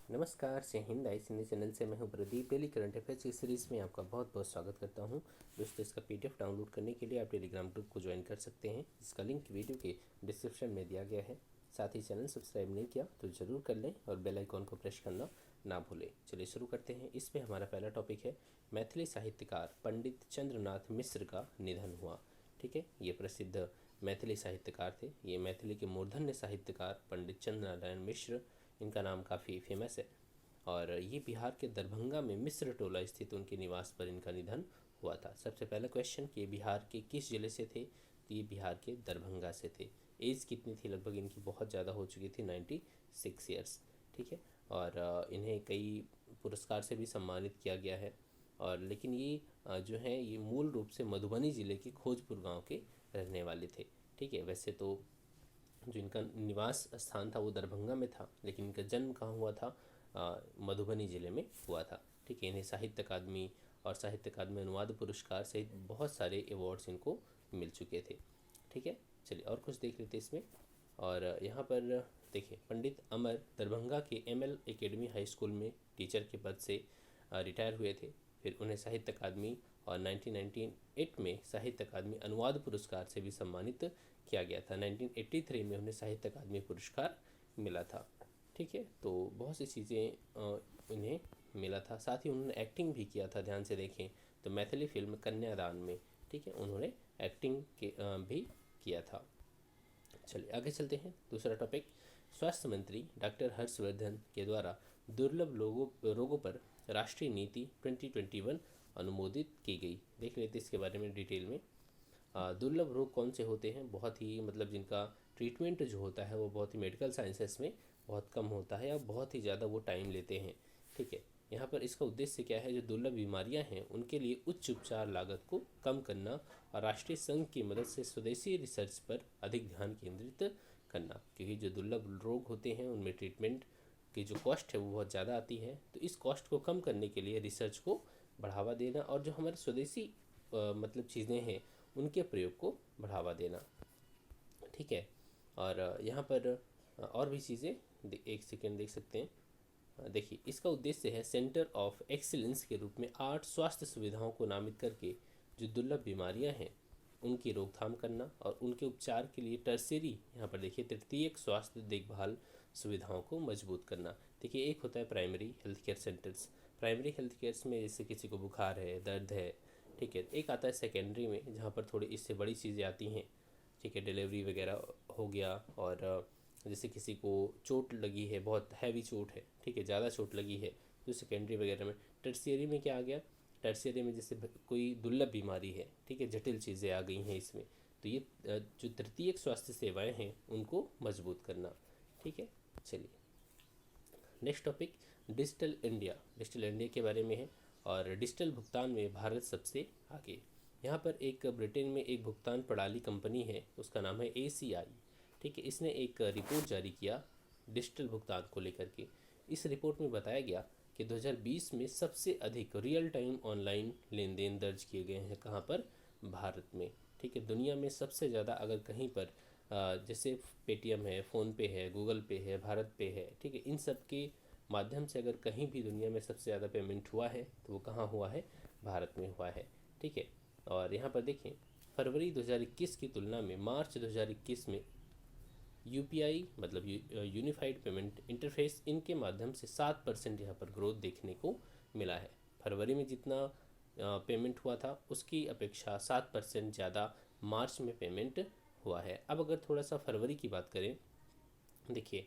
नमस्कार, जय हिंद। आई हिंदी चैनल से मैं हूं प्रदीप। डेली करंट अफेयर्स की सीरीज़ में आपका बहुत बहुत स्वागत करता हूं। दोस्तों, इसका पीडीएफ डाउनलोड करने के लिए आप टेलीग्राम ग्रुप को ज्वाइन कर सकते हैं, जिसका लिंक वीडियो के डिस्क्रिप्शन में दिया गया है। साथ ही चैनल सब्सक्राइब नहीं किया तो ज़रूर कर लें और बेल आइकॉन को प्रेस करना ना भूलें। चलिए शुरू करते हैं। इसमें हमारा पहला टॉपिक है मैथिली साहित्यकार पंडित चंद्रनाथ मिश्र का निधन हुआ। ठीक है, ये प्रसिद्ध मैथिली साहित्यकार थे। ये मैथिली के मूर्धन्य साहित्यकार पंडित चंद्रनारायण मिश्र, इनका नाम काफ़ी फेमस है। और ये बिहार के दरभंगा में मिस्र टोला स्थित उनके निवास पर इनका निधन हुआ था। सबसे पहला क्वेश्चन कि ये बिहार के किस ज़िले से थे, तो ये बिहार के दरभंगा से थे। एज कितनी थी? लगभग इनकी बहुत ज़्यादा हो चुकी थी, 96 ईयर्स। ठीक है, और इन्हें कई पुरस्कार से भी सम्मानित किया गया है। और लेकिन ये जो हैं ये मूल रूप से मधुबनी ज़िले के खोजपुर गांव के रहने वाले थे। ठीक है, वैसे तो जो इनका निवास स्थान था वो दरभंगा में था, लेकिन इनका जन्म कहाँ हुआ था? मधुबनी ज़िले में हुआ था। ठीक है, इन्हें साहित्य अकादमी और साहित्य अकादमी अनुवाद पुरस्कार सहित बहुत सारे अवार्ड्स इनको मिल चुके थे। ठीक है, चलिए और कुछ देख लेते हैं इसमें। और यहाँ पर देखिए, पंडित अमर दरभंगा के एमएल एकेडमी हाई स्कूल में टीचर के पद से रिटायर हुए थे। फिर उन्हें साहित्य अकादमी और 1998 में साहित्य अकादमी अनुवाद पुरस्कार से भी सम्मानित किया गया था। 1983 में उन्हें साहित्य अकादमी पुरस्कार मिला था। ठीक है, तो बहुत सी चीज़ें इन्हें मिला था। साथ ही उन्होंने एक्टिंग भी किया था। ध्यान से देखें तो मैथिली फिल्म कन्यादान में, ठीक है, उन्होंने एक्टिंग के भी किया था। चलिए आगे चलते हैं। दूसरा टॉपिक, स्वास्थ्य मंत्री डॉक्टर हर्षवर्धन के द्वारा दुर्लभ रोगों पर राष्ट्रीय नीति 2021 अनुमोदित की गई। देख लेते इसके बारे में डिटेल में। दुर्लभ रोग कौन से होते हैं? बहुत ही मतलब जिनका ट्रीटमेंट जो होता है वो बहुत ही मेडिकल साइंसेस में बहुत कम होता है या बहुत ही ज़्यादा वो टाइम लेते हैं। ठीक है, यहाँ पर इसका उद्देश्य क्या है? जो दुर्लभ बीमारियाँ हैं उनके लिए उच्च उपचार लागत को कम करना और राष्ट्रीय संघ की मदद से स्वदेशी रिसर्च पर अधिक ध्यान केंद्रित करना। क्योंकि जो दुर्लभ रोग होते हैं उनमें ट्रीटमेंट की जो कॉस्ट है वो बहुत ज़्यादा आती है, तो इस कॉस्ट को कम करने के लिए रिसर्च को बढ़ावा देना और जो हमारे स्वदेशी मतलब चीज़ें हैं उनके प्रयोग को बढ़ावा देना। ठीक है, और यहाँ पर और भी चीज़ें एक सेकेंड देख सकते हैं। देखिए, इसका उद्देश्य है सेंटर ऑफ एक्सीलेंस के रूप में 8 स्वास्थ्य सुविधाओं को नामित करके जो दुर्लभ बीमारियां हैं उनकी रोकथाम करना और उनके उपचार के लिए टर्सरी, यहाँ पर देखिए, तृतीयक स्वास्थ्य देखभाल सुविधाओं को मजबूत करना। देखिए, एक होता है primary health care centres. Primary health cares में जैसे किसी को बुखार है, दर्द है, ठीक है। एक आता है सेकेंडरी में, जहाँ पर थोड़ी इससे बड़ी चीज़ें आती हैं। ठीक है, डिलीवरी वगैरह हो गया, और जैसे किसी को चोट लगी है, बहुत हैवी चोट है, ठीक है, ज़्यादा चोट लगी है, तो सेकेंडरी वगैरह में। टर्शियरी में क्या आ गया? टर्शियरी में जैसे कोई दुर्लभ बीमारी है, ठीक है, जटिल चीज़ें आ गई हैं इसमें, तो ये जो तृतीयक स्वास्थ्य सेवाएं हैं उनको मजबूत करना। ठीक है, चलिए next topic, digital India. Digital India के बारे में है, और डिजिटल भुगतान में भारत सबसे आगे। यहाँ पर एक ब्रिटेन में एक भुगतान प्रणाली कंपनी है, उसका नाम है ACI। ठीक है, इसने एक रिपोर्ट जारी किया डिजिटल भुगतान को लेकर के। इस रिपोर्ट में बताया गया कि 2020 में सबसे अधिक रियल टाइम ऑनलाइन लेन देन दर्ज किए गए हैं। कहाँ पर? भारत में। ठीक है, दुनिया में सबसे ज़्यादा अगर कहीं पर जैसे पेटीएम है, फ़ोनपे है, गूगल पे है, भारत पे है, ठीक है, इन सब के माध्यम से अगर कहीं भी दुनिया में सबसे ज़्यादा पेमेंट हुआ है तो वो कहाँ हुआ है? भारत में हुआ है। ठीक है, और यहाँ पर देखें, फरवरी 2021 की तुलना में मार्च 2021 में यूपीआई मतलब यूनिफाइड पेमेंट इंटरफेस, इनके माध्यम से 7% यहाँ पर ग्रोथ देखने को मिला है। फरवरी में जितना पेमेंट हुआ था उसकी अपेक्षा 7% ज़्यादा मार्च में पेमेंट हुआ है। अब अगर थोड़ा सा फरवरी की बात करें, देखिए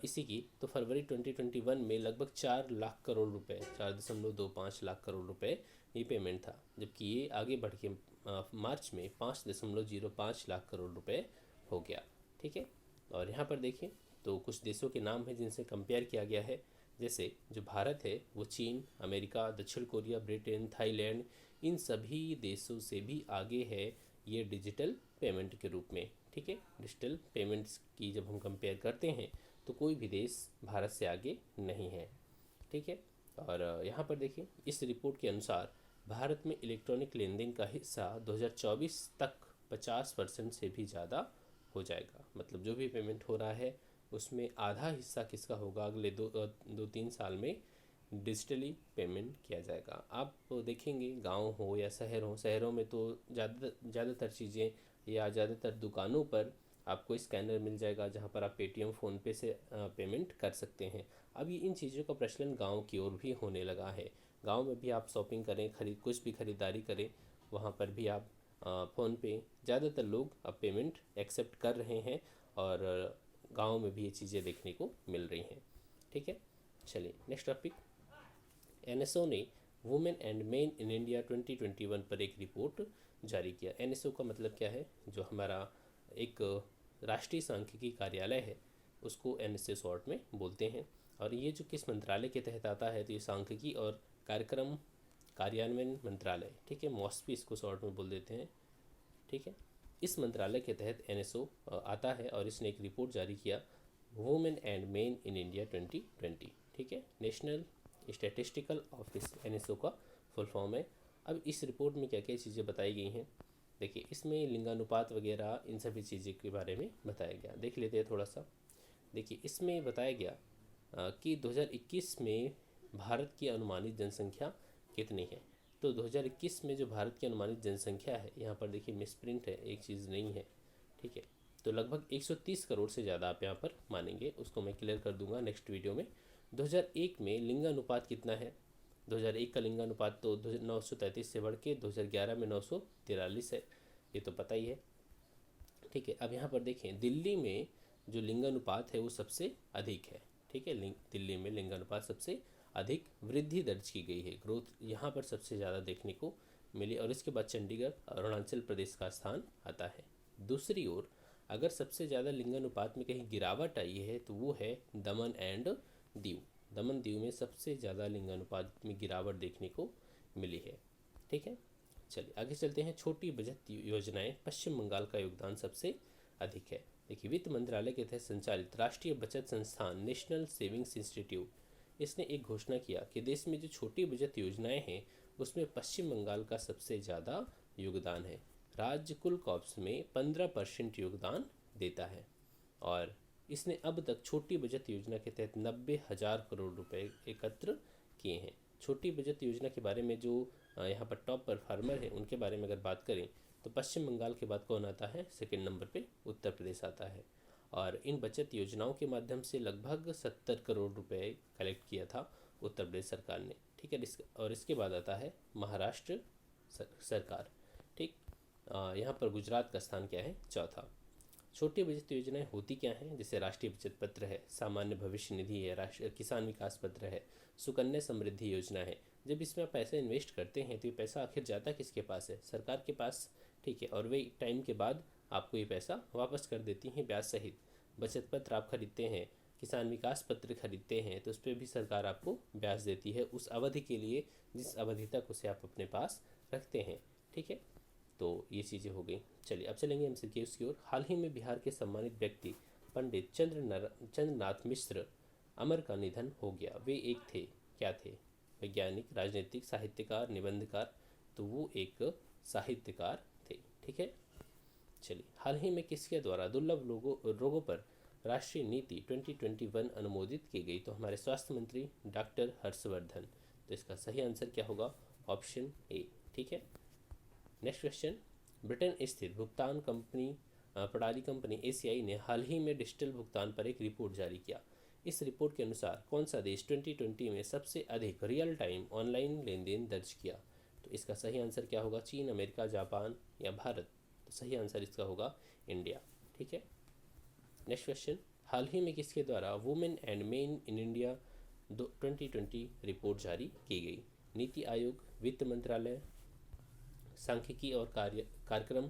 इसी की, तो फरवरी 2021 में लगभग 4 लाख करोड़ रुपए, 4.25 लाख करोड़ रुपए ये पेमेंट था, जबकि ये आगे बढ़ के मार्च में 5.05 लाख करोड़ रुपए हो गया। ठीक है, और यहाँ पर देखिए तो कुछ देशों के नाम हैं जिनसे कंपेयर किया गया है। जैसे जो भारत है वो चीन, अमेरिका, दक्षिण कोरिया, ब्रिटेन, थाईलैंड, इन सभी देशों से भी आगे है ये डिजिटल पेमेंट के रूप में। ठीक है, डिजिटल पेमेंट्स की जब हम कंपेयर करते हैं तो कोई भी देश भारत से आगे नहीं है। ठीक है, और यहाँ पर देखिए इस रिपोर्ट के अनुसार भारत में इलेक्ट्रॉनिक लेन देन का हिस्सा 2024 तक 50% से भी ज़्यादा हो जाएगा। मतलब जो भी पेमेंट हो रहा है उसमें आधा हिस्सा किसका होगा अगले 2-3 साल में डिजिटली पेमेंट किया जाएगा। आप देखेंगे गांव हो या शहर हो, शहरों में तो ज़्यादातर चीज़ें या ज़्यादातर दुकानों पर आपको स्कैनर मिल जाएगा जहां पर आप पेटीएम फ़ोनपे से पेमेंट कर सकते हैं। अब ये इन चीज़ों का प्रचलन गांव की ओर भी होने लगा है। गांव में भी आप शॉपिंग करें, कुछ भी खरीदारी करें, वहाँ पर भी आप फ़ोन पे ज़्यादातर लोग अब पेमेंट एक्सेप्ट कर रहे हैं और गांव में भी ये चीज़ें देखने को मिल रही हैं। ठीक है, चलिए नेक्स्ट टॉपिक। एनएसओ ने women and main in India 2021 पर एक रिपोर्ट जारी किया। एनएसओ का मतलब क्या है? जो हमारा एक राष्ट्रीय सांख्यिकी कार्यालय है उसको एनएसओ शॉर्ट में बोलते हैं। और ये जो किस मंत्रालय के तहत आता है? तो ये सांख्यिकी और कार्यक्रम कार्यान्वयन मंत्रालय, ठीक है, मॉस्पी इसको शॉर्ट में बोल देते हैं। ठीक है, इस मंत्रालय के तहत एनएसओ आता है और इसने एक रिपोर्ट जारी किया, women and main in India 2020। ठीक है, नेशनल स्टैटिस्टिकल ऑफिस एनएसओ का फुल फॉर्म है। अब इस रिपोर्ट में क्या क्या चीज़ें बताई गई हैं? देखिए, इसमें लिंगानुपात वगैरह इन सभी चीज़ों के बारे में बताया गया। देख लेते हैं थोड़ा सा। देखिए, इसमें बताया गया कि 2021 में भारत की अनुमानित जनसंख्या कितनी है। तो 2021 में जो भारत की अनुमानित जनसंख्या है, यहाँ पर देखिए मिसप्रिंट है, एक चीज़ नहीं है। ठीक है, तो लगभग 130 करोड़ से ज़्यादा आप यहाँ पर मानेंगे, उसको मैं क्लियर कर दूंगा नेक्स्ट वीडियो में। 2001 में लिंगानुपात कितना है? 2001 का लिंगानुपात तो 933 से बढ़ के 2011 में 943 है, ये तो पता ही है। ठीक है, अब यहाँ पर देखें, दिल्ली में जो लिंगानुपात है वो सबसे अधिक है। ठीक है, दिल्ली में लिंगानुपात सबसे अधिक वृद्धि दर्ज की गई है, ग्रोथ यहाँ पर सबसे ज़्यादा देखने को मिली। और इसके बाद चंडीगढ़ और अरुणाचल प्रदेश का स्थान आता है। दूसरी ओर अगर सबसे ज़्यादा लिंगानुपात में कहीं गिरावट आई है तो वो है दमन एंड दीव। दमन दीव में सबसे ज़्यादा लिंगानुपात में गिरावट देखने को मिली है। ठीक है, चलिए आगे चलते हैं। छोटी बचत योजनाएं, पश्चिम बंगाल का योगदान सबसे अधिक है। देखिए, वित्त मंत्रालय के तहत संचालित राष्ट्रीय बचत संस्थान नेशनल सेविंग्स इंस्टीट्यूट, इसने एक घोषणा किया कि देश में जो छोटी बचत योजनाएं हैं उसमें पश्चिम बंगाल का सबसे ज़्यादा योगदान है। राज्य कुल कॉर्प्स में 15% योगदान देता है और इसने अब तक छोटी बचत योजना के तहत 90,000 करोड़ रुपए एकत्र किए हैं। छोटी बचत योजना के बारे में जो यहाँ पर टॉप परफॉर्मर है उनके बारे में अगर बात करें तो पश्चिम बंगाल के बाद कौन आता है? सेकंड नंबर पे उत्तर प्रदेश आता है। और इन बचत योजनाओं के माध्यम से लगभग 70 करोड़ रुपए कलेक्ट किया था उत्तर प्रदेश सरकार ने। ठीक है, और इसके बाद आता है महाराष्ट्र सरकार। ठीक, यहाँ पर गुजरात का स्थान क्या है? चौथा। छोटी बचत योजनाएं होती क्या हैं? जैसे राष्ट्रीय बचत पत्र है, सामान्य भविष्य निधि है, राष्ट्रीय किसान विकास पत्र है, सुकन्या समृद्धि योजना है। जब इसमें आप पैसे इन्वेस्ट करते हैं तो ये पैसा आखिर जाता किसके पास है? सरकार के पास। ठीक है, और वे टाइम के बाद आपको ये पैसा वापस कर देती हैं ब्याज सहित। बचत पत्र आप खरीदते हैं, किसान विकास पत्र खरीदते हैं तो उस पर भी सरकार आपको ब्याज देती है उस अवधि के लिए जिस अवधि तक उसे आप अपने पास रखते हैं। ठीक है, तो ये चीज़ें हो गई। चलिए अब चलेंगे एमसीक्यूज़ की ओर। हाल ही में बिहार के सम्मानित व्यक्ति पंडित चंद्रनाथ मिश्र अमर का निधन हो गया। वे एक थे, क्या थे? वैज्ञानिक, राजनीतिक, साहित्यकार, निबंधकार। तो वो एक साहित्यकार थे। ठीक है, चलिए हाल ही में किसके द्वारा दुर्लभ रोगों पर राष्ट्रीय नीति 2021 अनुमोदित की गई? तो हमारे स्वास्थ्य मंत्री डॉक्टर हर्षवर्धन। तो इसका सही आंसर क्या होगा? Option A. ठीक है, नेक्स्ट क्वेश्चन। ब्रिटेन स्थित भुगतान कंपनी प्रणाली कंपनी एसीआई ने हाल ही में डिजिटल भुगतान पर एक रिपोर्ट जारी किया। इस रिपोर्ट के अनुसार कौन सा देश 2020 में सबसे अधिक रियल टाइम ऑनलाइन लेन देन दर्ज किया? तो इसका सही आंसर क्या होगा? चीन, अमेरिका, जापान या भारत? तो सही आंसर इसका होगा इंडिया। ठीक है, नेक्स्ट क्वेश्चन। हाल ही में किसके द्वारा women and main in India 2020 report जारी की गई? नीति आयोग, वित्त मंत्रालय, सांख्यिकी और कार्यक्रम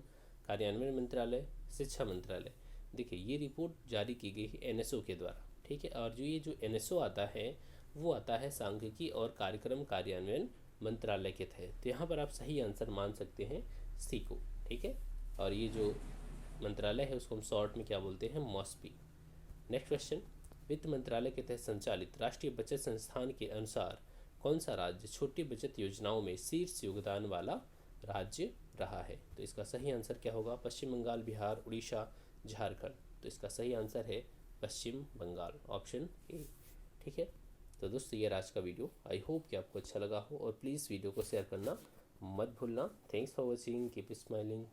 कार्यान्वयन मंत्रालय, शिक्षा मंत्रालय। देखिए, ये रिपोर्ट जारी की गई है एनएसओ के द्वारा। ठीक है, और जो एनएसओ आता है वो आता है सांख्यिकी और कार्यक्रम कार्यान्वयन मंत्रालय के तहत। तो यहाँ पर आप सही आंसर मान सकते हैं सी को। ठीक है, और ये जो मंत्रालय है उसको हम शॉर्ट में क्या बोलते हैं? मॉस्पी। Next question. वित्त मंत्रालय के तहत संचालित राष्ट्रीय बचत संस्थान के अनुसार कौन सा राज्य छोटी बचत योजनाओं में शीर्ष योगदान वाला राज्य रहा है? तो इसका सही आंसर क्या होगा? पश्चिम बंगाल, बिहार, उड़ीसा, झारखंड। तो इसका सही आंसर है पश्चिम बंगाल, ऑप्शन ए। ठीक है, तो दोस्तों ये आज का वीडियो, आई होप कि आपको अच्छा लगा हो, और प्लीज़ वीडियो को शेयर करना मत भूलना। Thanks for watching, keep smiling.